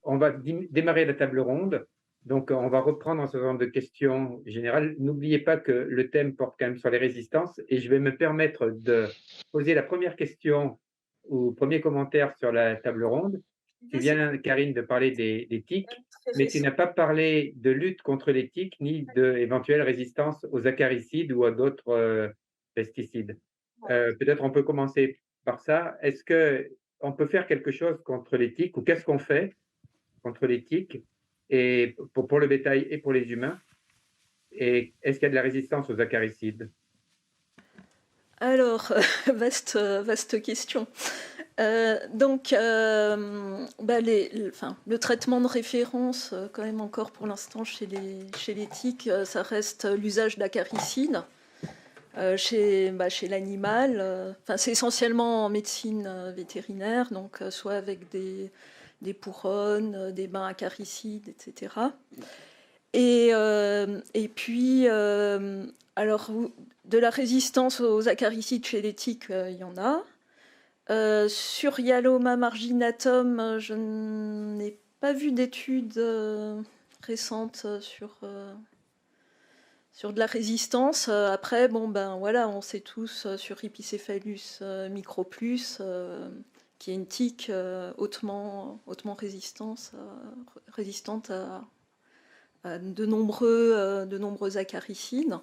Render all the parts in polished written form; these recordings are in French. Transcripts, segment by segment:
on va démarrer la table ronde. Donc, on va reprendre un certain nombre de questions générales. N'oubliez pas que le thème porte quand même sur les résistances et je vais me permettre de poser la première question ou premier commentaire sur la table ronde. Tu C'est viens, Karine, de parler des quand tiques, même très mais tu récent. n'as pas parlé de lutte contre les tiques ni d'éventuelle résistance aux acaricides ou à d'autres pesticides. Ouais. Peut-être on peut commencer par ça. Est-ce que on peut faire quelque chose contre les tiques ou qu'est-ce qu'on fait contre les tiques et pour le bétail et pour les humains? Et est-ce qu'il y a de la résistance aux acaricides? Alors, vaste question. Bah, le traitement de référence, quand même encore pour l'instant chez les tiques, ça reste l'usage d'acaricides chez l'animal. Enfin, c'est essentiellement en médecine vétérinaire, donc soit avec des couronnes, des bains acaricides, etc. Et puis, alors, de la résistance aux acaricides chez les tiques, il y en a. Sur Yaloma marginatum, je n'ai pas vu d'études récentes sur de la résistance. Après, bon, ben voilà, on sait tous sur Rhipicephalus microplus, qui est une tique hautement résistante à de nombreux acaricides.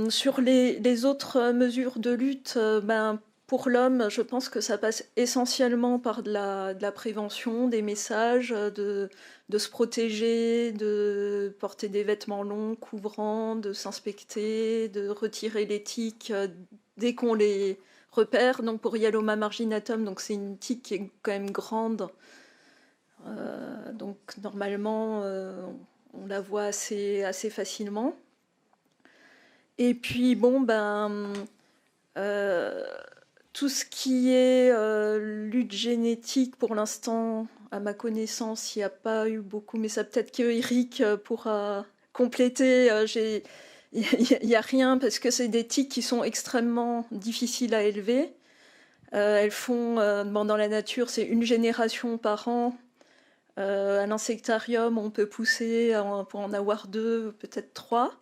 Sur les autres mesures de lutte, ben, pour l'homme, je pense que ça passe essentiellement par de la prévention, des messages, de se protéger, de porter des vêtements longs, couvrants, de s'inspecter, de retirer les tiques dès qu'on les repère. Donc pour Yaloma marginatum, donc c'est une tique qui est quand même grande. Donc normalement, on la voit assez facilement. Et puis bon, ben, euh, tout ce qui est lutte génétique, pour l'instant, à ma connaissance, il n'y a pas eu beaucoup, mais ça peut-être que Eric pourra compléter. Il n'y a rien parce que c'est des tiques qui sont extrêmement difficiles à élever. Elles font, dans la nature, c'est une génération par an. À l'insectarium, on peut pousser pour en avoir deux, peut-être trois.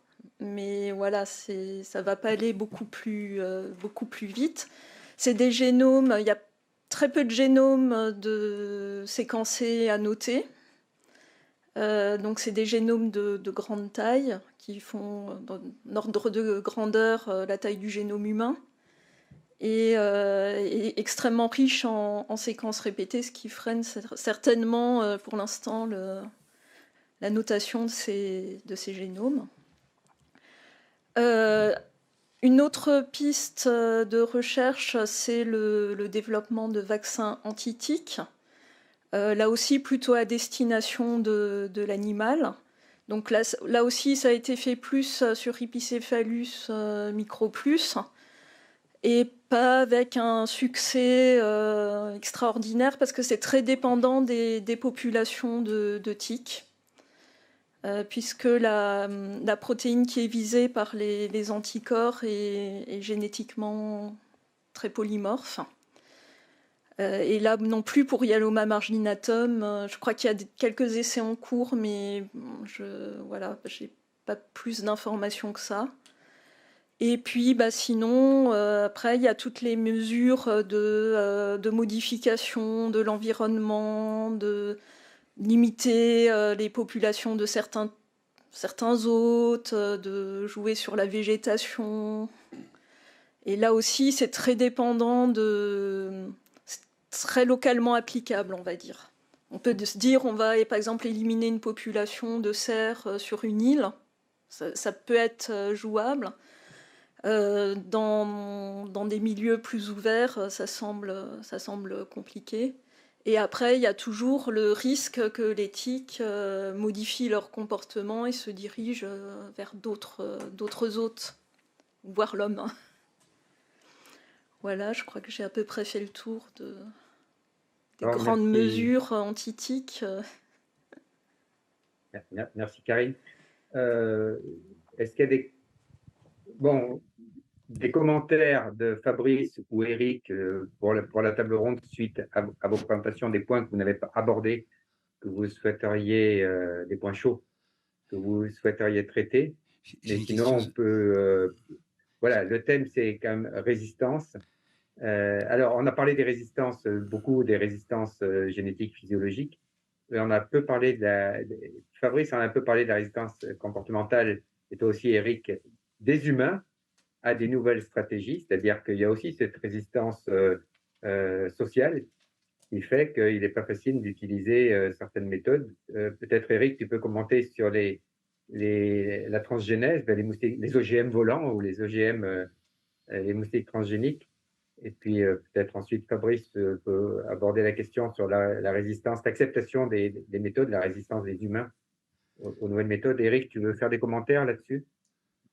Mais voilà, ça va pas aller beaucoup plus vite. C'est des génomes, il y a très peu de génomes de séquencés à noter. Donc c'est des génomes de grande taille qui font, dans ordre de grandeur, la taille du génome humain et extrêmement riche en séquences répétées, ce qui freine certainement pour l'instant la notation de ces génomes. Euh, une autre piste de recherche, c'est le développement de vaccins anti-tiques, là aussi plutôt à destination de l'animal. Donc là aussi, ça a été fait plus sur Rhipicephalus microplus, et pas avec un succès extraordinaire parce que c'est très dépendant des populations de tiques. Puisque la protéine qui est visée par les anticorps est génétiquement très polymorphe. Et là non plus pour Yaloma marginatum, je crois qu'il y a quelques essais en cours, mais voilà, j'ai pas plus d'informations que ça. Et puis bah, sinon, après, il y a toutes les mesures de modification de l'environnement, de limiter les populations de certains hôtes, de jouer sur la végétation. Et là aussi, c'est très dépendant c'est très localement applicable, on va dire. On peut se dire, on va par exemple éliminer une population de cerfs sur une île. Ça peut être jouable. Dans des milieux plus ouverts, ça semble compliqué. Et après, il y a toujours le risque que les tiques modifient leur comportement et se dirigent vers d'autres hôtes, voire l'homme. Voilà, je crois que j'ai à peu près fait le tour des Oh, grandes merci, mesures anti-tiques. merci Karine. Euh, Est-ce qu'il y a des... Bon, des commentaires de Fabrice ou Eric pour la table ronde suite à vos présentations, des points que vous n'avez pas abordés, que vous souhaiteriez, des points chauds que vous souhaiteriez traiter. J'ai Mais une sinon, question. on peut. Voilà, le thème, c'est quand même résistance. Alors, on a parlé des résistances, beaucoup des résistances génétiques, physiologiques. Et on a peu parlé Fabrice en a un peu parlé de la résistance comportementale, et toi aussi, Eric, des humains à des nouvelles stratégies. C'est-à-dire qu'il y a aussi cette résistance sociale qui fait qu'il n'est pas facile d'utiliser certaines méthodes. Peut-être, Eric, tu peux commenter sur la transgénèse, les OGM volants ou les OGM, les moustiques transgéniques. Et puis, peut-être ensuite, Fabrice peut aborder la question sur la résistance, l'acceptation des méthodes, la résistance des humains aux nouvelles méthodes. Eric, tu veux faire des commentaires là-dessus?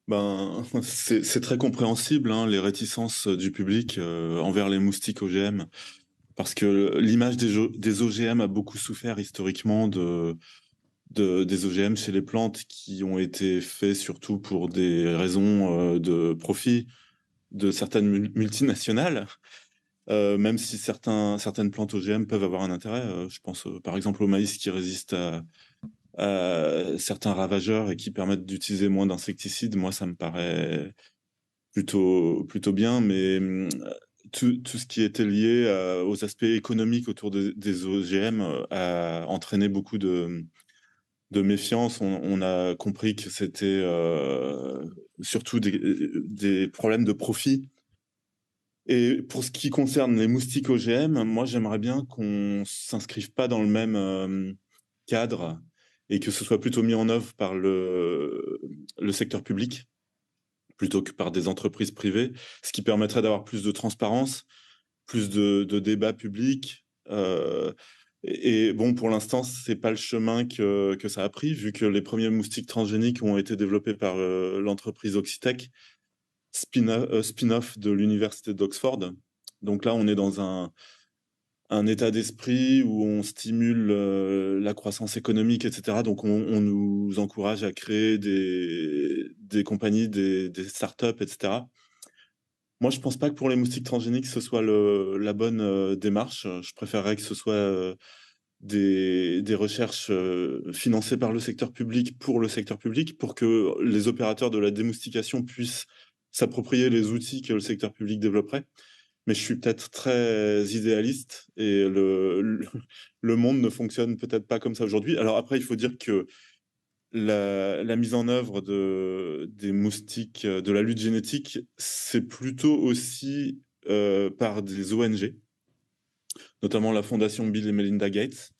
Ben, c'est très compréhensible, hein, les réticences du public envers les moustiques OGM, parce que l'image des OGM a beaucoup souffert historiquement des OGM chez les plantes qui ont été faits surtout pour des raisons de profit de certaines multinationales, même si certaines plantes OGM peuvent avoir un intérêt. Je pense par exemple au maïs qui résiste à certains ravageurs et qui permettent d'utiliser moins d'insecticides. Moi, ça me paraît plutôt bien, mais tout ce qui était lié aux aspects économiques autour des OGM a entraîné beaucoup de méfiance. On a compris que c'était surtout des problèmes de profit. Et pour ce qui concerne les moustiques OGM, moi j'aimerais bien qu'on s'inscrive pas dans le même cadre et que ce soit plutôt mis en œuvre par le secteur public plutôt que par des entreprises privées, ce qui permettrait d'avoir plus de transparence, plus de débats publics. Et bon, pour l'instant, c'est pas le chemin que ça a pris, vu que les premiers moustiques transgéniques ont été développés par l'entreprise Oxitec, spin-off de l'université d'Oxford. Donc là, on est dans un état d'esprit où on stimule la croissance économique, etc. Donc on nous encourage à créer des compagnies, des startups, etc. Moi, je pense pas que pour les moustiques transgéniques, ce soit la bonne démarche. Je préférerais que ce soit des recherches financées par le secteur public pour le secteur public, pour que les opérateurs de la démoustication puissent s'approprier les outils que le secteur public développerait. Mais je suis peut-être très idéaliste et le monde ne fonctionne peut-être pas comme ça aujourd'hui. Alors après, il faut dire que la mise en œuvre des moustiques, de la lutte génétique, c'est plutôt aussi par des ONG, notamment la fondation Bill et Melinda Gates.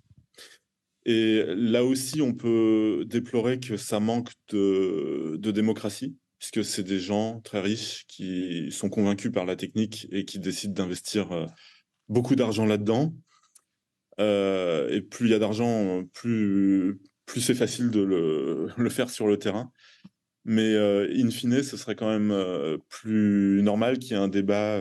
Et là aussi, on peut déplorer que ça manque de démocratie, puisque c'est des gens très riches qui sont convaincus par la technique et qui décident d'investir beaucoup d'argent là-dedans. Et plus il y a d'argent, plus c'est facile de le faire sur le terrain. Mais in fine, ce serait quand même plus normal qu'il y ait un débat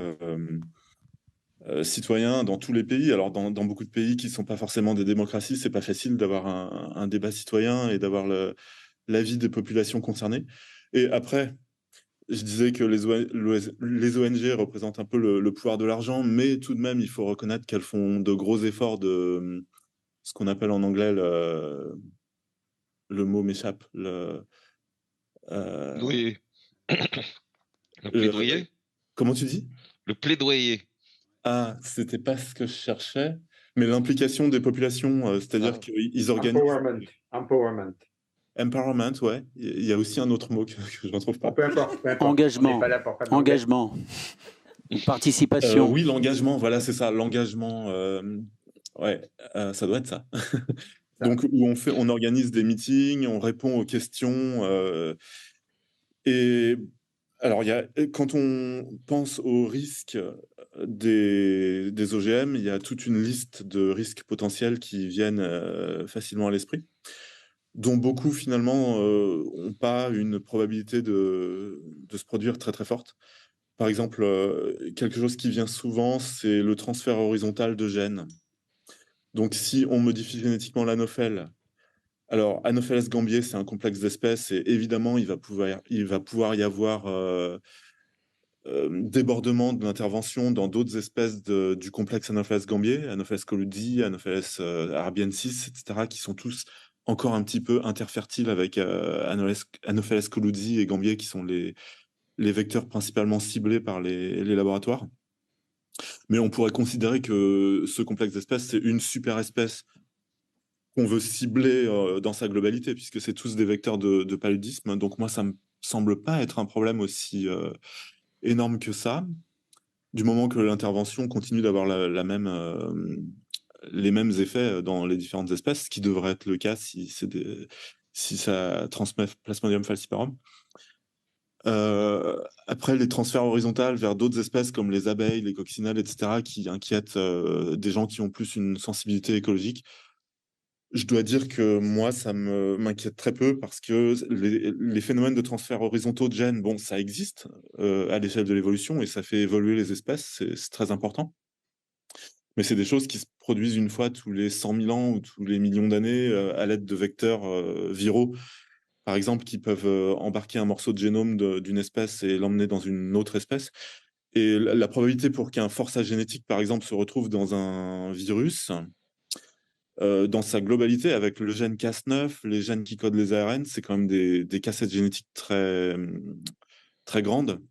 citoyen dans tous les pays. Alors, dans beaucoup de pays qui ne sont pas forcément des démocraties, c'est pas facile d'avoir un débat citoyen et d'avoir l'avis des populations concernées. Et après, je disais que les ONG représentent un peu le pouvoir de l'argent, mais tout de même, il faut reconnaître qu'elles font de gros efforts de ce qu'on appelle en anglais le mot m'échappe. Oui. Le plaidoyer. Comment tu dis? Le plaidoyer. Ah, c'était pas ce que je cherchais, mais l'implication des populations, c'est-à-dire qu'ils organisent... Empowerment. Empowerment, ouais. Il y a aussi un autre mot que je ne retrouve pas. Peu importe. Engagement. Engagement. Une participation. Oui, l'engagement, voilà, c'est ça, l'engagement. Ouais, ça doit être ça. Donc, où on organise des meetings, on répond aux questions. Et alors, quand on pense aux risques des OGM, il y a toute une liste de risques potentiels qui viennent facilement à l'esprit, dont beaucoup finalement n'ont pas une probabilité de se produire très très forte. Par exemple, quelque chose qui vient souvent, c'est le transfert horizontal de gènes. Donc si on modifie génétiquement l'anophèle, alors Anopheles gambier, c'est un complexe d'espèces et évidemment il va pouvoir y avoir débordement de l'intervention dans d'autres espèces du complexe Anopheles gambier, Anopheles coludi, Anopheles arabiensis, etc., qui sont tous encore un petit peu interfertiles avec Anopheles coludi et gambier, qui sont les vecteurs principalement ciblés par les laboratoires. Mais on pourrait considérer que ce complexe d'espèces, c'est une super espèce qu'on veut cibler dans sa globalité, puisque c'est tous des vecteurs de paludisme. Donc moi, ça me semble pas être un problème aussi énorme que ça, du moment que l'intervention continue d'avoir les mêmes effets dans les différentes espèces, ce qui devrait être le cas si ça transmet Plasmodium falciparum. Après, les transferts horizontaux vers d'autres espèces comme les abeilles, les coccinelles, etc., qui inquiètent des gens qui ont plus une sensibilité écologique, je dois dire que moi, ça m'inquiète très peu parce que les phénomènes de transfert horizontaux de gènes, bon, ça existe à l'échelle de l'évolution et ça fait évoluer les espèces, c'est très important. Mais c'est des choses qui se produisent une fois tous les 100 000 ans ou tous les millions d'années à l'aide de vecteurs viraux, par exemple, qui peuvent embarquer un morceau de génome d'une espèce et l'emmener dans une autre espèce. Et la probabilité pour qu'un forçage génétique, par exemple, se retrouve dans un virus, dans sa globalité, avec le gène Cas9, les gènes qui codent les ARN, c'est quand même des cassettes génétiques très, très grandes.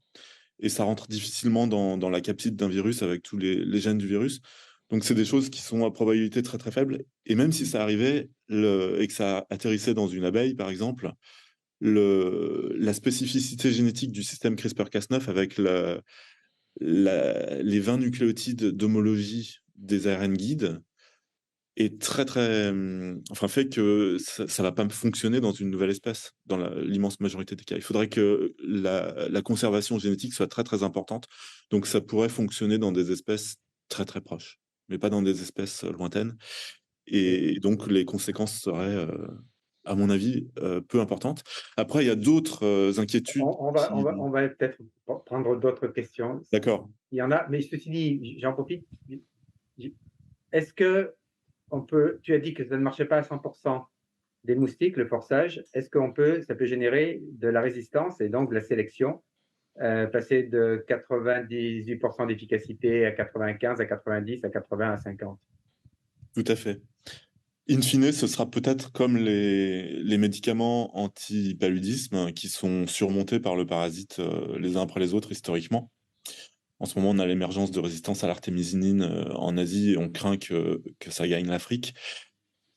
Et ça rentre difficilement dans la capside d'un virus avec tous les gènes du virus. Donc, c'est des choses qui sont à probabilité très, très faible. Et même si ça arrivait et que ça atterrissait dans une abeille, par exemple, la spécificité génétique du système CRISPR-Cas9 avec les 20 nucléotides d'homologie des ARN guides est très, très... Enfin, fait que ça ne va pas fonctionner dans une nouvelle espèce, dans l'immense majorité des cas. Il faudrait que la conservation génétique soit très, très importante. Donc, ça pourrait fonctionner dans des espèces très, très proches, mais pas dans des espèces lointaines. Et donc, les conséquences seraient, à mon avis, peu importantes. Après, il y a d'autres inquiétudes. On va peut-être prendre d'autres questions. D'accord. Il y en a, mais ceci dit, j'en profite. Est-ce que tu as dit que ça ne marchait pas à 100% des moustiques, le forçage. Est-ce que ça peut générer de la résistance et donc de la sélection, passer de 98% d'efficacité à 95, à 90, à 80, à 50? Tout à fait. In fine, ce sera peut-être comme les médicaments anti-paludisme qui sont surmontés par le parasite les uns après les autres historiquement. En ce moment, on a l'émergence de résistance à l'artémisinine en Asie et on craint que ça gagne l'Afrique.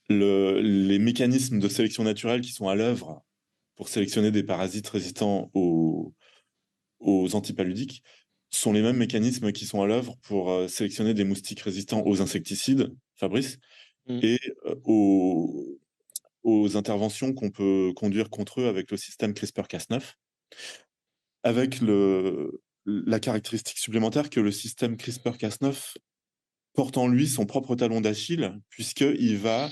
Les mécanismes de sélection naturelle qui sont à l'œuvre pour sélectionner des parasites résistants aux antipaludiques sont les mêmes mécanismes qui sont à l'œuvre pour sélectionner des moustiques résistants aux insecticides, Fabrice, et aux interventions qu'on peut conduire contre eux avec le système CRISPR-Cas9, avec la caractéristique supplémentaire que le système CRISPR-Cas9 porte en lui son propre talon d'Achille, puisqu'il va,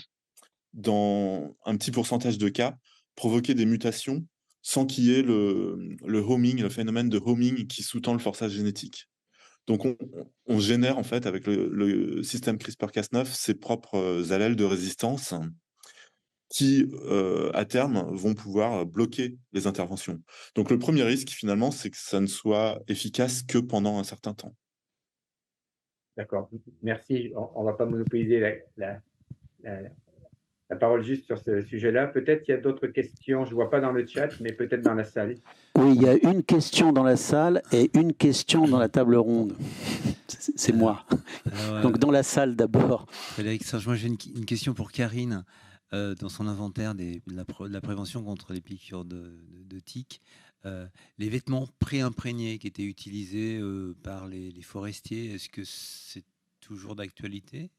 dans un petit pourcentage de cas, provoquer des mutations sans qu'il y ait le homing, le phénomène de homing qui sous-tend le forçage génétique. Donc, on génère, en fait, avec le système CRISPR-Cas9, ses propres allèles de résistance qui, à terme, vont pouvoir bloquer les interventions. Donc, le premier risque, finalement, c'est que ça ne soit efficace que pendant un certain temps. D'accord. Merci. On ne va pas monopoliser la parole juste sur ce sujet-là. Peut-être qu'il y a d'autres questions. Je ne vois pas dans le chat, mais peut-être dans la salle. Oui, il y a une question dans la salle et une question dans la table ronde. C'est moi. Donc, dans la salle d'abord. Frédéric Serge, moi j'ai une question pour Karine. Dans son inventaire de la prévention contre les piqûres de tiques, les vêtements pré-imprégnés qui étaient utilisés par les forestiers, est-ce que c'est toujours d'actualité ?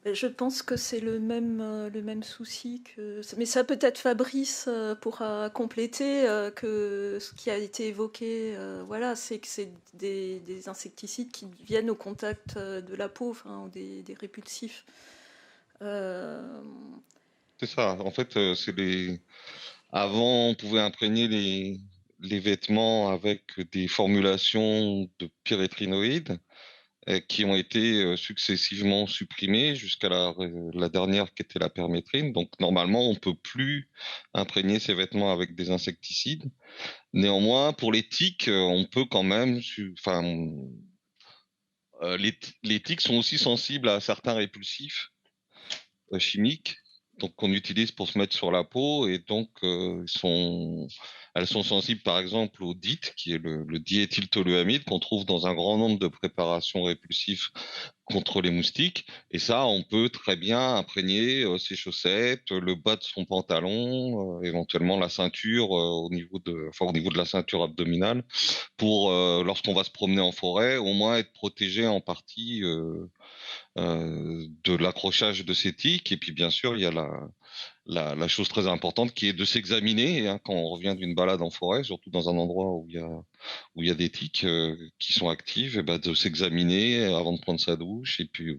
Je pense que c'est le même souci que... Mais ça peut-être Fabrice pourra compléter que ce qui a été évoqué, voilà, c'est que c'est des insecticides qui viennent au contact de la peau, enfin, ou des répulsifs. C'est ça. En fait, avant, on pouvait imprégner les vêtements avec des formulations de pyrétrinoïdes qui ont été successivement supprimées jusqu'à la dernière qui était la permétrine. Donc, normalement, on ne peut plus imprégner ces vêtements avec des insecticides. Néanmoins, pour les tiques, on peut quand même, les tiques sont aussi sensibles à certains répulsifs chimiques, donc qu'on utilise pour se mettre sur la peau, et donc elles sont sensibles par exemple au DIT, qui est le diéthyltoluamide qu'on trouve dans un grand nombre de préparations répulsives contre les moustiques. Et ça, on peut très bien imprégner ses chaussettes, le bas de son pantalon, éventuellement la ceinture au niveau de la ceinture abdominale, pour lorsqu'on va se promener en forêt, au moins être protégé en partie de l'accrochage de ces tiques. Et puis bien sûr, il y a la chose très importante qui est de s'examiner quand on revient d'une balade en forêt, surtout dans un endroit où il y a des tiques qui sont actives, et de s'examiner avant de prendre sa douche. Et puis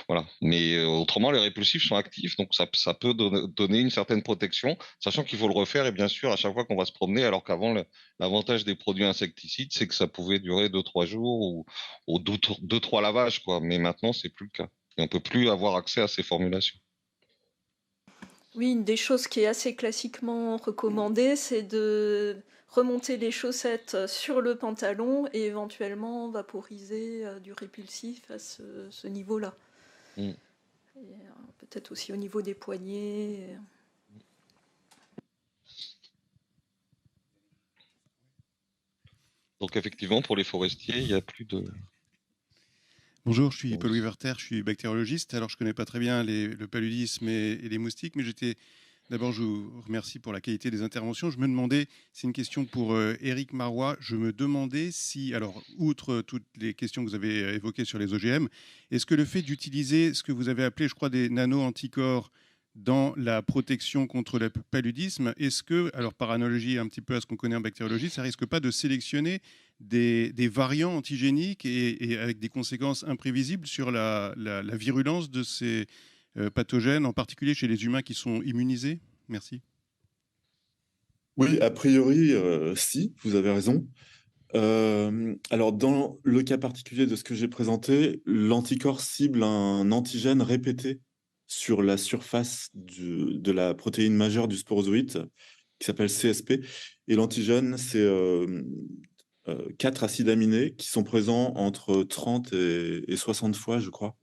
voilà. Mais autrement, les répulsifs sont actifs, donc ça peut donner une certaine protection, sachant qu'il faut le refaire, et bien sûr, à chaque fois qu'on va se promener, alors qu'avant, l'avantage des produits insecticides, c'est que ça pouvait durer 2-3 jours ou 2-3 lavages, quoi. Mais maintenant, c'est plus le cas. Et on peut plus avoir accès à ces formulations. Oui, une des choses qui est assez classiquement recommandée, c'est de remonter les chaussettes sur le pantalon et éventuellement vaporiser du répulsif à ce niveau-là. Peut-être aussi au niveau des poignets. Donc effectivement, pour les forestiers, il n'y a plus de... Bonjour, je suis Paul Werther, je suis bactériologiste. Alors, je ne connais pas très bien le paludisme et les moustiques, mais d'abord, je vous remercie pour la qualité des interventions. Je me demandais, c'est une question pour Éric Marois, je me demandais si, alors, outre toutes les questions que vous avez évoquées sur les OGM, est-ce que le fait d'utiliser ce que vous avez appelé, je crois, des nano-anticorps dans la protection contre le paludisme, est-ce que, alors par analogie un petit peu à ce qu'on connaît en bactériologie, ça risque pas de sélectionner des variants antigéniques et avec des conséquences imprévisibles sur la virulence de ces pathogènes, en particulier chez les humains qui sont immunisés? Merci. Oui, a priori, si, vous avez raison. Alors, dans le cas particulier de ce que j'ai présenté, l'anticorps cible un antigène répété sur la surface de la protéine majeure du sporozoïte, qui s'appelle CSP. Et l'antigène, c'est 4 acides aminés qui sont présents entre 30 et 60 fois, je crois,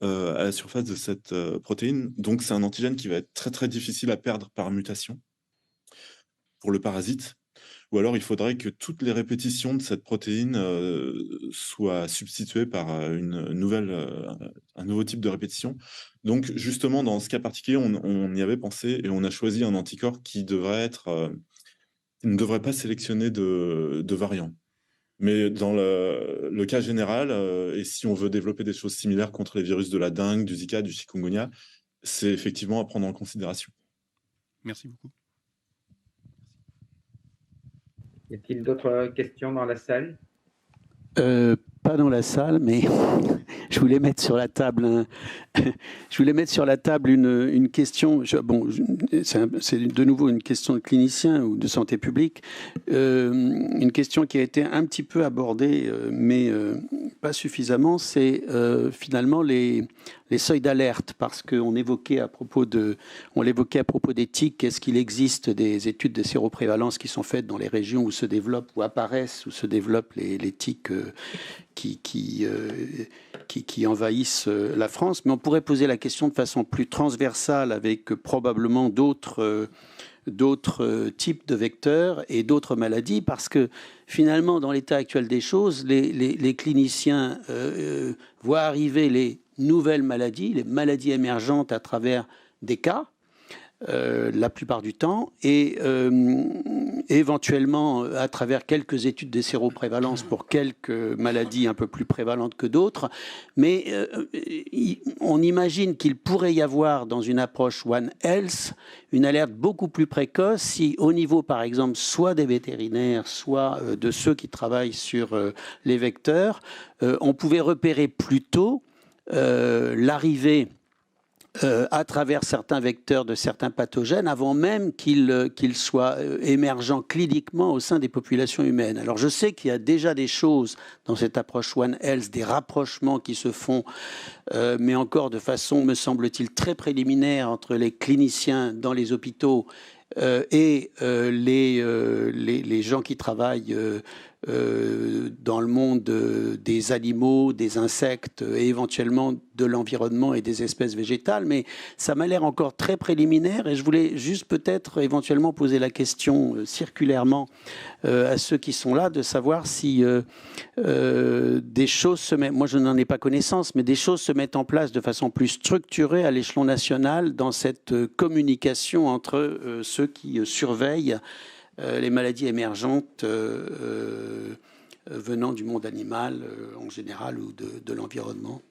à la surface de cette protéine. Donc, c'est un antigène qui va être très, très difficile à perdre par mutation pour le parasite. Ou alors, il faudrait que toutes les répétitions de cette protéine soient substituées par un nouveau type de répétition. Donc, justement, dans ce cas particulier, on y avait pensé et on a choisi un anticorps qui ne devrait pas sélectionner de variants. Mais dans le cas général, et si on veut développer des choses similaires contre les virus de la dengue, du Zika, du chikungunya, c'est effectivement à prendre en considération. Merci beaucoup. Y a-t-il d'autres questions dans la salle? Pas dans la salle, mais je voulais mettre sur la table une question. C'est de nouveau une question de clinicien ou de santé publique. Une question qui a été un petit peu abordée, mais pas suffisamment. C'est finalement les seuils d'alerte, parce qu'on l'évoquait à propos des tiques. Est-ce qu'il existe des études de séroprévalence qui sont faites dans les régions où se développent, où apparaissent, où se développent les tiques qui envahissent la France? Mais on pourrait poser la question de façon plus transversale, avec probablement d'autres types de vecteurs et d'autres maladies, parce que finalement, dans l'état actuel des choses, les cliniciens voient arriver les nouvelles maladies, les maladies émergentes à travers des cas, la plupart du temps, et éventuellement à travers quelques études de séroprévalence pour quelques maladies un peu plus prévalentes que d'autres. Mais on imagine qu'il pourrait y avoir dans une approche One Health une alerte beaucoup plus précoce si, au niveau par exemple soit des vétérinaires, soit de ceux qui travaillent sur les vecteurs, on pouvait repérer plus tôt l'arrivée à travers certains vecteurs de certains pathogènes avant même qu'ils soient émergents cliniquement au sein des populations humaines. Alors je sais qu'il y a déjà des choses dans cette approche One Health, des rapprochements qui se font, mais encore de façon, me semble-t-il, très préliminaire entre les cliniciens dans les hôpitaux les gens qui travaillent dans le monde des animaux, des insectes et éventuellement de l'environnement et des espèces végétales, mais ça m'a l'air encore très préliminaire et je voulais juste peut-être éventuellement poser la question circulairement à ceux qui sont là, de savoir si des choses se mettent, moi je n'en ai pas connaissance, mais des choses se mettent en place de façon plus structurée à l'échelon national dans cette communication entre ceux qui surveillent les maladies émergentes venant du monde animal en général ou de l'environnement.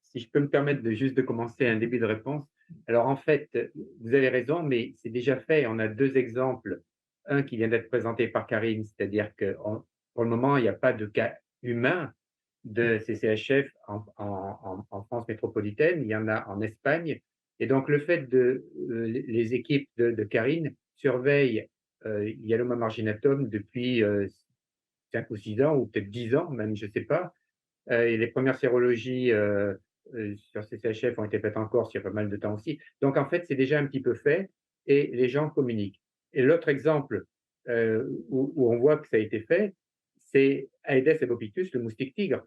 Si je peux me permettre juste de commencer un début de réponse. Alors en fait, vous avez raison, mais c'est déjà fait. On a deux exemples. Un qui vient d'être présenté par Karine, c'est-à-dire que pour le moment, il n'y a pas de cas humain de CCHF en France métropolitaine. Il y en a en Espagne. Et donc le fait les équipes de Karine surveillent Yaloma marginatum depuis 5 ou 6 ans, ou peut-être 10 ans même, je ne sais pas. Et les premières sérologies sur CCHF ont été faites en Corse il y a pas mal de temps aussi. Donc, en fait, c'est déjà un petit peu fait et les gens communiquent. Et l'autre exemple où on voit que ça a été fait, c'est Aedes albopictus, le moustique tigre.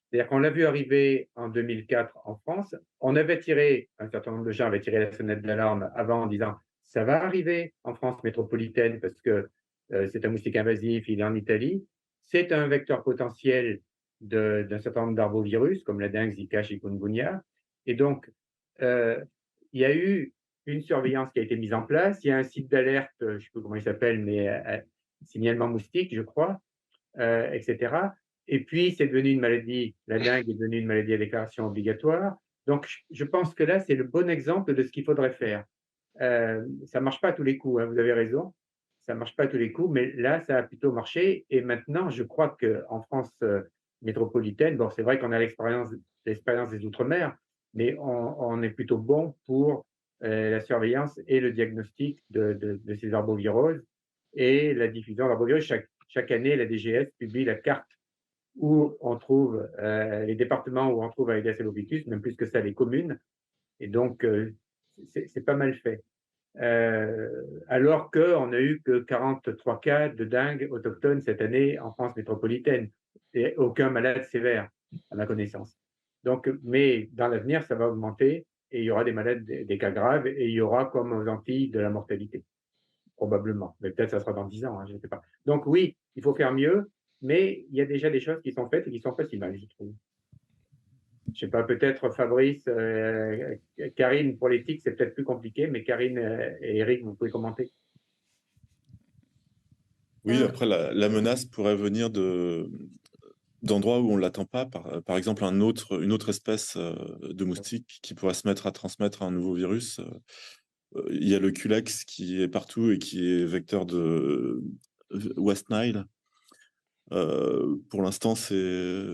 C'est-à-dire qu'on l'a vu arriver en 2004 en France. On avait tiré, un certain nombre de gens avaient tiré la sonnette d'alarme avant en disant ça va arriver en France métropolitaine parce que c'est un moustique invasif, il est en Italie. C'est un vecteur potentiel d'un certain nombre d'arbovirus, comme la dengue, Zika, chikungunya. Et donc, il y a eu une surveillance qui a été mise en place. Il y a un site d'alerte, je ne sais pas comment il s'appelle, mais signalement moustique, je crois, etc. Et puis, c'est devenu une maladie, la dengue est devenue une maladie à déclaration obligatoire. Donc, je pense que là, c'est le bon exemple de ce qu'il faudrait faire. Ça ne marche pas à tous les coups, hein, vous avez raison. Ça ne marche pas à tous les coups, mais là, ça a plutôt marché. Et maintenant, je crois qu'en France métropolitaine, bon, c'est vrai qu'on a l'expérience des Outre-mer, mais on est plutôt bon pour la surveillance et le diagnostic de ces arboviroses et la diffusion d'arbovirus. Chaque année, la DGS publie la carte où on trouve les départements où on trouve Aedes albopictus, même plus que ça, les communes. Et donc, c'est pas mal fait. Alors qu'on n'a eu que 43 cas de dengue autochtone cette année en France métropolitaine et aucun malade sévère, à ma connaissance. Donc, mais dans l'avenir, ça va augmenter et il y aura des malades, des cas graves et il y aura, comme aux Antilles, de la mortalité, probablement. Mais peut-être ça sera dans 10 ans, hein, je ne sais pas. Donc oui, il faut faire mieux, mais il y a déjà des choses qui sont faites et qui ne sont pas si mal, je trouve. Je ne sais pas, peut-être Fabrice, Karine, pour l'éthique, c'est peut-être plus compliqué, mais Karine et Eric, vous pouvez commenter. Oui, après, la menace pourrait venir d'endroits où on ne l'attend pas. Par exemple, une autre espèce de moustique qui pourrait se mettre à transmettre un nouveau virus. Il y a le Culex qui est partout et qui est vecteur de West Nile. Pour l'instant, c'est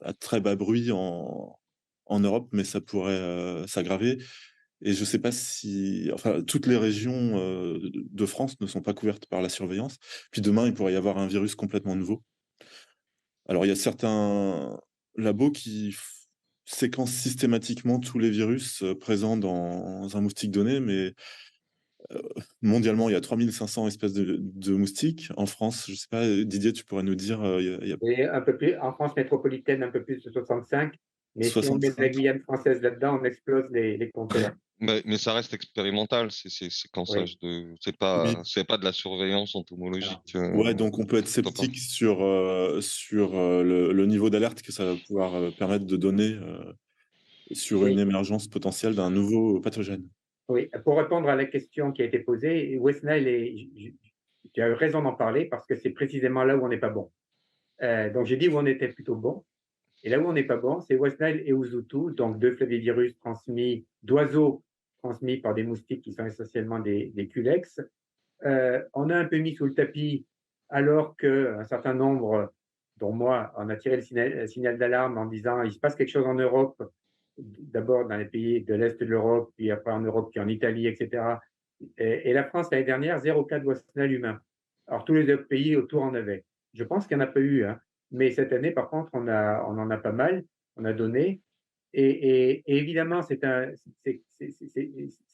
à très bas bruit en Europe, mais ça pourrait s'aggraver. Et je ne sais pas si... Enfin, toutes les régions de France ne sont pas couvertes par la surveillance. Puis demain, il pourrait y avoir un virus complètement nouveau. Alors, il y a certains labos qui séquencent systématiquement tous les virus présents dans un moustique donné, mais mondialement, il y a 3500 espèces de moustiques. En France, je ne sais pas, Didier, tu pourrais nous dire... Oui, un peu plus, en France métropolitaine, un peu plus de 65. Mais 65. Si on met la Guyane française là-dedans, on explose les compteurs. Mais ça reste expérimental, c'est séquençage de. C'est pas de la surveillance entomologique. Ouais, donc on peut être sceptique sur le niveau d'alerte que ça va pouvoir permettre de donner sur une émergence potentielle d'un nouveau pathogène. Oui, pour répondre à la question qui a été posée, West Nile, tu as eu raison d'en parler parce que c'est précisément là où on n'est pas bon. Donc j'ai dit où on était plutôt bon. Et là où on n'est pas bon, c'est West Nile et Uzutu, donc deux flavivirus d'oiseaux transmis par des moustiques qui sont essentiellement des culex. On a un peu mis sous le tapis alors qu'un certain nombre, dont moi, on a tiré le signal d'alarme en disant il se passe quelque chose en Europe, d'abord dans les pays de l'Est de l'Europe, puis après en Europe, puis en Italie, etc. Et la France, l'année dernière, 0 cas de West Nile humain. Alors tous les autres pays autour en avaient. Je pense qu'il n'y en a pas eu, hein. Mais cette année, par contre, on en a pas mal, on a donné. Et évidemment, ça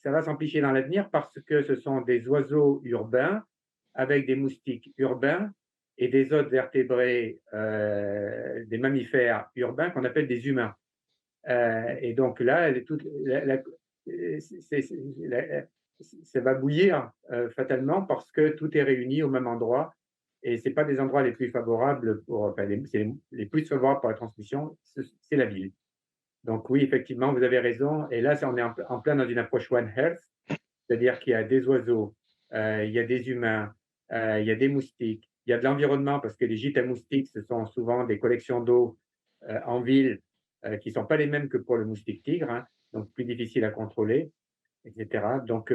va s'amplifier dans l'avenir parce que ce sont des oiseaux urbains avec des moustiques urbains et des autres vertébrés, des mammifères urbains qu'on appelle des humains. Et donc là, ça va bouillir fatalement parce que tout est réuni au même endroit. Et ce n'est pas des endroits les plus favorables les plus favorables pour la transmission, c'est la ville. Donc oui, effectivement, vous avez raison. Et là, on est en plein dans une approche One Health, c'est-à-dire qu'il y a des oiseaux, il y a des humains, il y a des moustiques, il y a de l'environnement, parce que les gîtes à moustiques, ce sont souvent des collections d'eau en ville qui ne sont pas les mêmes que pour le moustique tigre, hein, donc plus difficile à contrôler, etc. Donc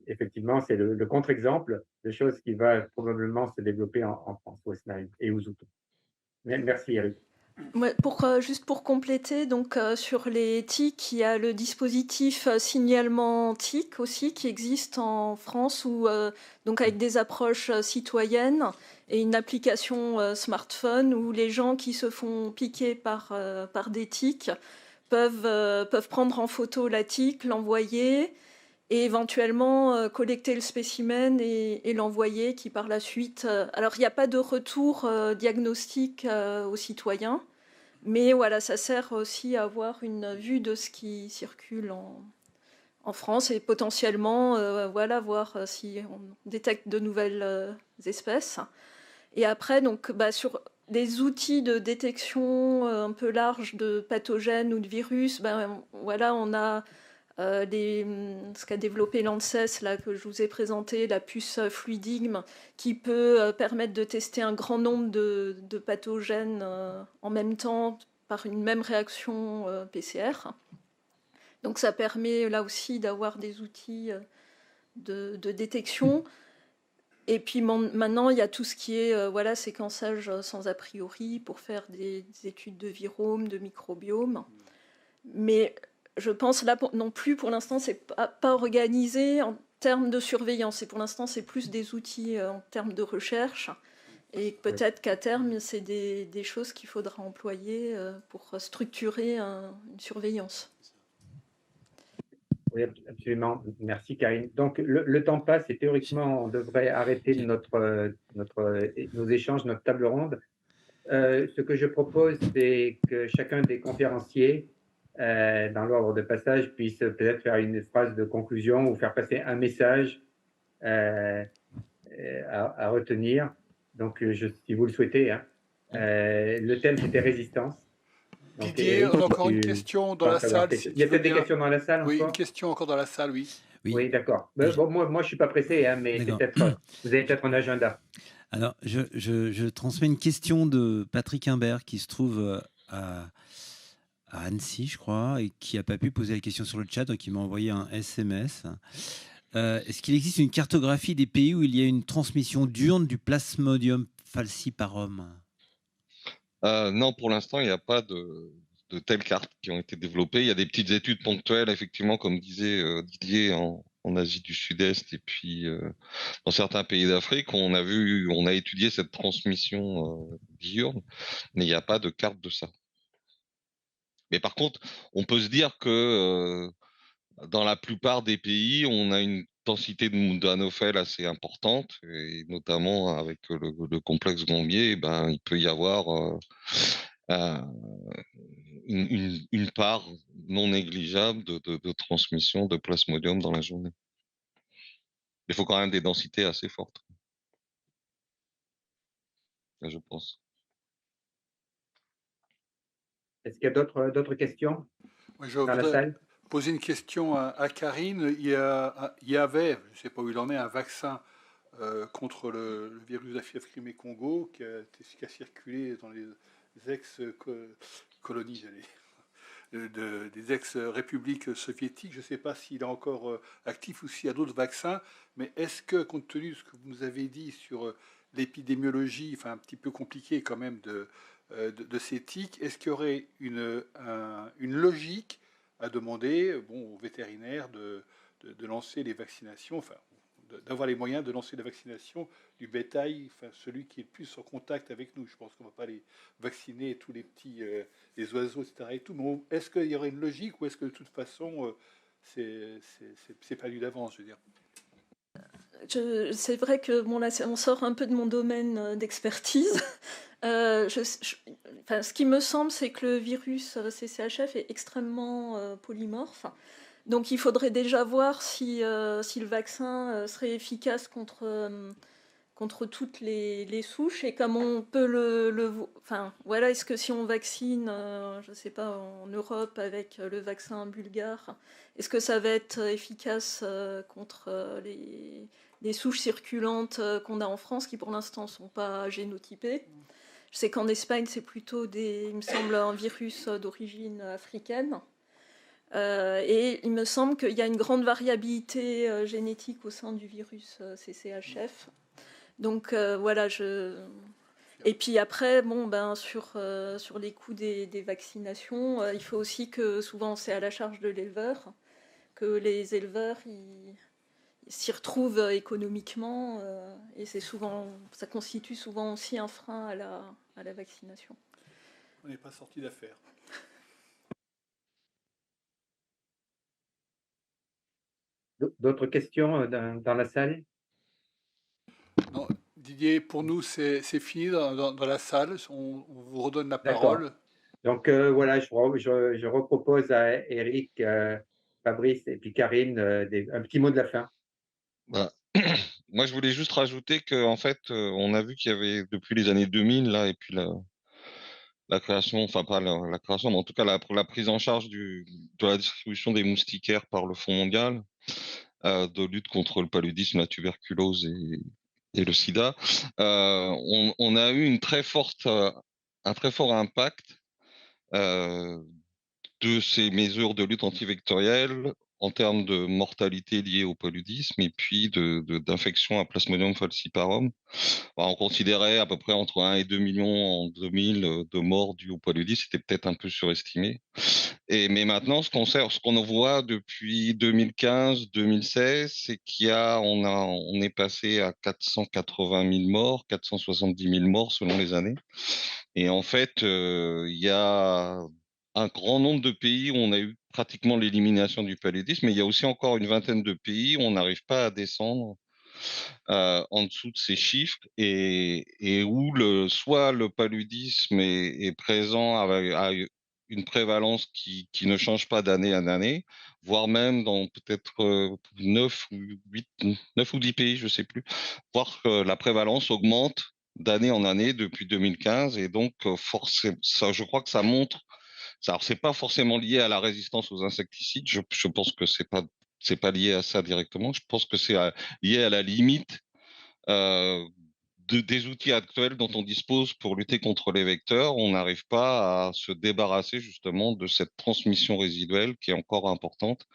effectivement, c'est le contre-exemple de choses qui va probablement se développer en France, Westnile et Ouzout. Merci Eric. Ouais, juste pour compléter, donc sur les TIC, il y a le dispositif signalement TIC aussi qui existe en France, donc avec des approches citoyennes et une application smartphone où les gens qui se font piquer par des TIC peuvent prendre en photo la TIC, l'envoyer et éventuellement collecter le spécimen et l'envoyer qui par la suite... alors il n'y a pas de retour diagnostic aux citoyens, mais voilà, ça sert aussi à avoir une vue de ce qui circule en France et potentiellement voir si on détecte de nouvelles espèces. Et après, donc, sur des outils de détection un peu larges de pathogènes ou de virus, on a ce qu'a développé l'ANSES, là, que je vous ai présenté, la puce Fluidigme, qui peut permettre de tester un grand nombre de pathogènes en même temps par une même réaction PCR. Donc ça permet là aussi d'avoir des outils de détection. Et puis maintenant, il y a tout ce qui est séquençage sans a priori pour faire des études de virome, de microbiome. Mais je pense là non plus, pour l'instant, c'est pas organisé en termes de surveillance. Et pour l'instant, c'est plus des outils en termes de recherche. Et peut-être qu'à terme, c'est des choses qu'il faudra employer pour structurer une surveillance. Oui, absolument. Merci, Karine. Donc, le temps passe et théoriquement, on devrait arrêter nos échanges, notre table ronde. Ce que je propose, c'est que chacun des conférenciers, dans l'ordre de passage, puisse peut-être faire une phrase de conclusion ou faire passer un message à retenir. Donc, si vous le souhaitez, hein. Le thème, c'était résistance. Donc, Didier, on a encore une question dans la salle. Il y a peut-être des questions dans la salle encore ? Oui, une question encore dans la salle, oui. Oui, d'accord. Bon, moi, je ne suis pas pressé, hein, mais vous avez peut-être un agenda. Alors, je transmets une question de Patrick Imbert qui se trouve à Annecy, je crois, et qui n'a pas pu poser la question sur le chat, donc il m'a envoyé un SMS. Est-ce qu'il existe une cartographie des pays où il y a une transmission diurne du Plasmodium falciparum ? Non, pour l'instant, il n'y a pas de telles cartes qui ont été développées. Il y a des petites études ponctuelles, effectivement, comme disait Didier, en Asie du Sud-Est et puis dans certains pays d'Afrique, on a étudié cette transmission diurne, mais il n'y a pas de carte de ça. Mais par contre, on peut se dire que dans la plupart des pays, on a une densité d'anophèles assez importante, et notamment avec le complexe Gambier, il peut y avoir une part non négligeable de transmission de Plasmodium dans la journée. Il faut quand même des densités assez fortes, là, je pense. Est-ce qu'il y a d'autres questions dans la salle ? Poser une question à Karine. Il y avait, je ne sais pas où il en est, un vaccin contre le virus d'Afrique Congo qui a circulé dans les ex-colonies, des ex-républiques soviétiques. Je ne sais pas s'il est encore actif ou s'il y a d'autres vaccins, mais est-ce que, compte tenu de ce que vous nous avez dit sur l'épidémiologie, enfin un petit peu compliqué quand même de ces tiques, est-ce qu'il y aurait une logique à demander aux vétérinaires de lancer les vaccinations, enfin d'avoir les moyens de lancer la vaccination du bétail, enfin, celui qui est le plus en contact avec nous. Je pense qu'on ne va pas les vacciner tous les petits, les oiseaux, etc. Et tout. Mais est-ce qu'il y aurait une logique ou est-ce que de toute façon, c'est pas lu d'avance, je veux dire? C'est vrai que bon, là, on sort un peu de mon domaine d'expertise. Enfin, ce qui me semble, c'est que le virus CCHF est extrêmement polymorphe. Donc il faudrait déjà voir si le vaccin serait efficace contre toutes les souches et comme on peut enfin voilà, est-ce que si on vaccine, je sais pas, en Europe avec le vaccin bulgare, est-ce que ça va être efficace contre les souches circulantes qu'on a en France qui pour l'instant sont pas génotypées? Je sais qu'en Espagne c'est plutôt il me semble un virus d'origine africaine. Et il me semble qu'il y a une grande variabilité génétique au sein du virus CCHF. Donc voilà, et puis après, bon, ben, sur les coûts des vaccinations, il faut aussi que souvent c'est à la charge de l'éleveur, que les éleveurs ils s'y retrouvent économiquement, et ça constitue souvent aussi un frein à la vaccination. On n'est pas sorti d'affaire. D'autres questions dans la salle? Non, Didier, pour nous, c'est fini dans la salle. On vous redonne la D'accord. parole. Donc voilà, je repropose à Eric, Fabrice et puis Karine un petit mot de la fin. Bah, moi, je voulais juste rajouter que, en fait, on a vu qu'il y avait depuis les années 2000 là, et puis la création, enfin pas la création, mais en tout cas la prise en charge de la distribution des moustiquaires par le Fonds mondial de lutte contre le paludisme, la tuberculose et le sida. On a eu un très fort impact de ces mesures de lutte antivectorielle en termes de mortalité liée au paludisme et puis d'infection à Plasmodium falciparum. On considérait à peu près entre 1 et 2 millions en 2000 de morts dues au paludisme, c'était peut-être un peu surestimé. Mais maintenant, ce qu'on voit depuis 2015-2016, c'est on est passé à 480 000 morts, 470 000 morts selon les années. Et en fait, il y a un grand nombre de pays où on a eu pratiquement l'élimination du paludisme, mais il y a aussi encore une vingtaine de pays où on n'arrive pas à descendre en dessous de ces chiffres et où soit le paludisme est présent à une prévalence qui ne change pas d'année en année, voire même dans peut-être 9 ou 10 pays, je ne sais plus, voir que la prévalence augmente d'année en année depuis 2015 et donc ça, je crois que ça montre. Alors, c'est pas forcément lié à la résistance aux insecticides. Je pense que c'est pas lié à ça directement. Je pense que c'est lié à la limite des outils actuels dont on dispose pour lutter contre les vecteurs. On n'arrive pas à se débarrasser justement de cette transmission résiduelle qui est encore importante.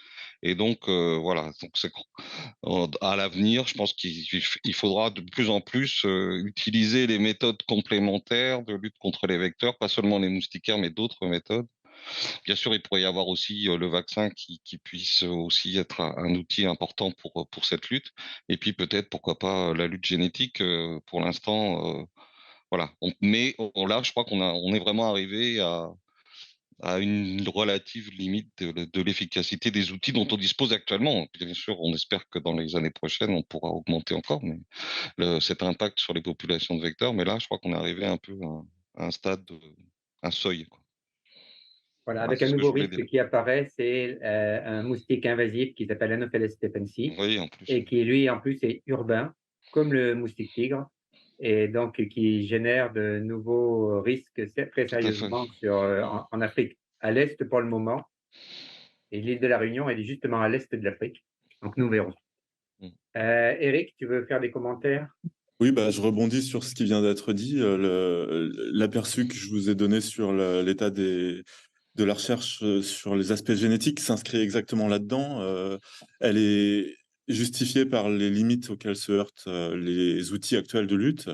Et donc voilà. Donc à l'avenir, je pense qu'il faudra de plus en plus utiliser les méthodes complémentaires de lutte contre les vecteurs, pas seulement les moustiquaires, mais d'autres méthodes. Bien sûr, il pourrait y avoir aussi le vaccin qui puisse aussi être un outil important pour cette lutte. Et puis peut-être, pourquoi pas, la lutte génétique. Pour l'instant, voilà. Mais là, je crois on est vraiment arrivé à une relative limite de l'efficacité des outils dont on dispose actuellement. Bien sûr, on espère que dans les années prochaines, on pourra augmenter encore cet impact sur les populations de vecteurs. Mais là, je crois qu'on est arrivé un peu à un stade, un seuil, quoi. Voilà, avec un nouveau risque qui apparaît, c'est un moustique invasif qui s'appelle Anopheles stephensi, oui, en plus, et qui, lui, en plus, est urbain, comme le moustique tigre, et donc qui génère de nouveaux risques très sérieusement en Afrique, à l'est pour le moment. Et l'île de la Réunion, elle est justement à l'est de l'Afrique. Donc, nous verrons. Eric, tu veux faire des commentaires? Oui, bah, je rebondis sur ce qui vient d'être dit. L'aperçu que je vous ai donné sur l'état de la recherche sur les aspects génétiques s'inscrit exactement là-dedans. Elle est justifiée par les limites auxquelles se heurtent les outils actuels de lutte.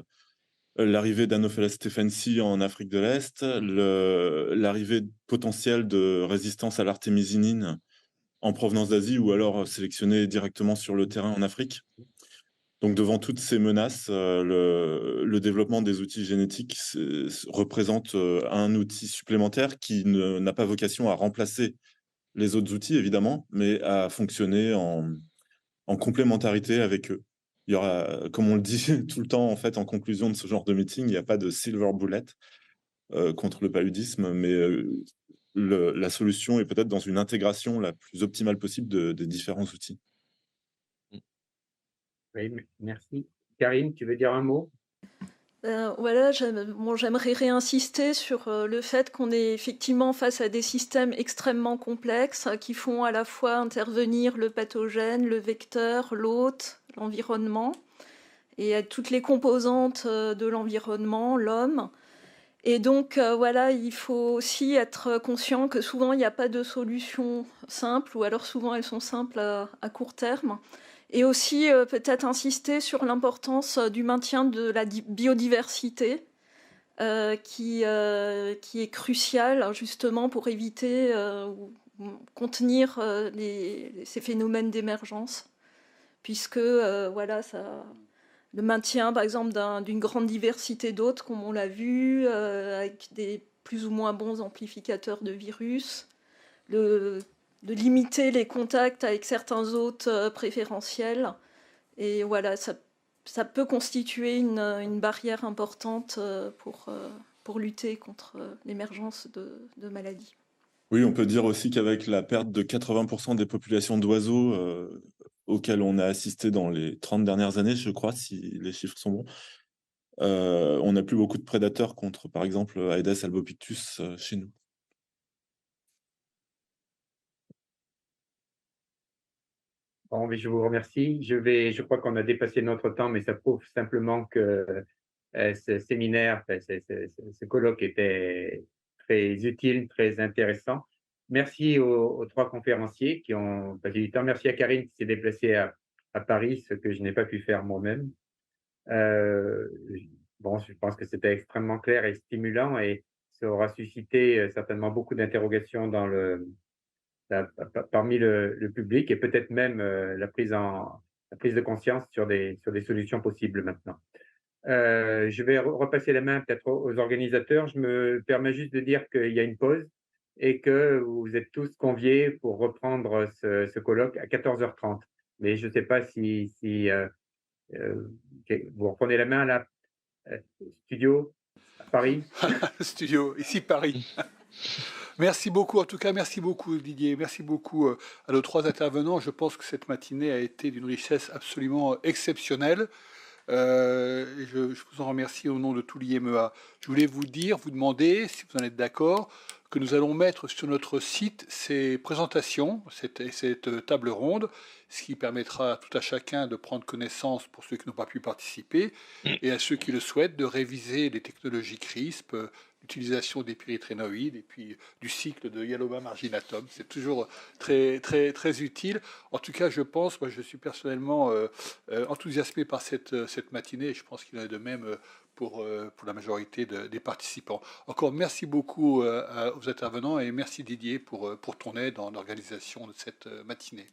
L'arrivée d'Anopheles stephensi en Afrique de l'Est, l'arrivée potentielle de résistance à l'artémisinine en provenance d'Asie ou alors sélectionnée directement sur le terrain en Afrique. Donc, devant toutes ces menaces, le développement des outils génétiques représente un outil supplémentaire qui n'a pas vocation à remplacer les autres outils, évidemment, mais à fonctionner en complémentarité avec eux. Il y aura, comme on le dit tout le temps, en fait, en conclusion de ce genre de meeting, il n'y a pas de silver bullet contre le paludisme, mais la solution est peut-être dans une intégration la plus optimale possible des différents outils. Oui, merci. Karine, tu veux dire un mot? Voilà, j'aimerais réinsister sur le fait qu'on est effectivement face à des systèmes extrêmement complexes qui font à la fois intervenir le pathogène, le vecteur, l'hôte, l'environnement, et à toutes les composantes de l'environnement, l'homme. Et donc, voilà, il faut aussi être conscient que souvent, il n'y a pas de solution simple, ou alors souvent, elles sont simples à court terme. Et aussi, peut-être insister sur l'importance du maintien de la biodiversité, qui est cruciale, justement, pour éviter ou contenir ces phénomènes d'émergence. Puisque, voilà, le maintien, par exemple, d'une grande diversité d'hôtes, comme on l'a vu, avec des plus ou moins bons amplificateurs de virus, de limiter les contacts avec certains hôtes préférentiels. Et voilà, ça peut constituer une barrière importante pour lutter contre l'émergence de maladies. Oui, on peut dire aussi qu'avec la perte de 80% des populations d'oiseaux auxquelles on a assisté dans les 30 dernières années, je crois, si les chiffres sont bons, on n'a plus beaucoup de prédateurs contre, par exemple, Aedes albopictus chez nous. Bon, mais je vous remercie. Je crois qu'on a dépassé notre temps, mais ça prouve simplement que ce séminaire, ce colloque était très utile, très intéressant. Merci aux trois conférenciers qui ont passé du temps. Merci à Karine qui s'est déplacée à Paris, ce que je n'ai pas pu faire moi-même. Bon, je pense que c'était extrêmement clair et stimulant et ça aura suscité certainement beaucoup d'interrogations parmi le public et peut-être même la prise de conscience sur des solutions possibles maintenant. Je vais repasser la main peut-être aux organisateurs. Je me permets juste de dire qu'il y a une pause et que vous êtes tous conviés pour reprendre ce colloque à 14h30. Mais je ne sais pas si vous reprenez la main là, studio à Paris. Studio, ici Paris. Merci beaucoup, en tout cas, merci beaucoup Didier, merci beaucoup à nos trois intervenants. Je pense que cette matinée a été d'une richesse absolument exceptionnelle. Je vous en remercie au nom de tout l'IMEA. Je voulais vous demander, si vous en êtes d'accord, que nous allons mettre sur notre site ces présentations, cette table ronde, ce qui permettra à tout à chacun de prendre connaissance, pour ceux qui n'ont pas pu participer, et à ceux qui le souhaitent, de réviser les technologies CRISP, l'utilisation des pyréthrinoïdes et puis du cycle de Yaloma marginatum. C'est toujours très, très, très utile. En tout cas, je pense, moi je suis personnellement enthousiasmé par cette matinée, et je pense qu'il en est de même pour la majorité des participants. Encore merci beaucoup aux intervenants et merci Didier pour ton aide dans l'organisation de cette matinée.